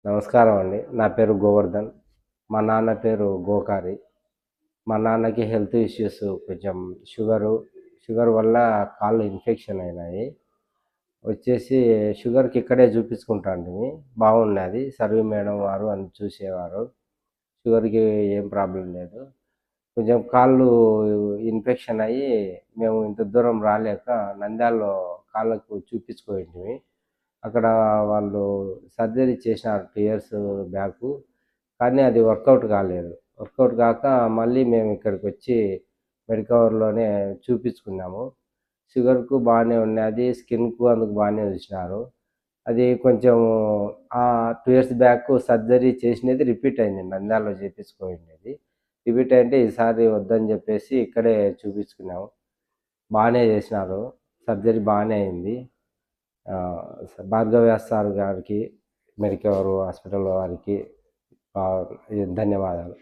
నమస్కారం అండి. నా పేరు గోవర్ధన్. మా నాన్న పేరు గోకారి. మా నాన్నకి హెల్త్ ఇష్యూస్ కొంచెం షుగరు, షుగర్ వల్ల కాళ్ళు ఇన్ఫెక్షన్ అయినాయి. వచ్చేసి షుగర్‌కి ఇక్కడే చూపించుకుంటాంటిమి. బాగున్నది. సర్వి మేడం వారు చూసేవారు. షుగర్‌కి ఏం ప్రాబ్లమ్ లేదు. కొంచెం కాళ్ళు ఇన్ఫెక్షన్ అయ్యి మేము ఇంత దూరం రాలేక నంద్యాలలో కాళ్ళకు చూపించుకొయింటిమి. అక్కడ వాళ్ళు సర్జరీ చేసినారు 2 ఇయర్స్ బ్యాకు. కానీ అది వర్కౌట్ కాలేదు. వర్కౌట్ కాక మళ్ళీ మేము ఇక్కడికొచ్చి మెడికవర్‌లోనే చూపించుకున్నాము. షుగర్‌కు బానే ఉన్నది. స్కిన్‌కు అందుకు బానే చూసినారు. అది కొంచెం 2 ఇయర్స్ బ్యాక్ సర్జరీ చేసినది రిపీట్ అయింది. నంద్యాలలో చేపించుకోయిండేది. రిపీట్ అయింటే ఈసారి వద్దని చెప్పేసి ఇక్కడే చూపించుకున్నాము. బానే చేసినారు. సర్జరీ బానే అయింది. భార్గవి సార్ గారికి, మెడికవర్ హాస్పిటల్ వారికి ధన్యవాదాలు.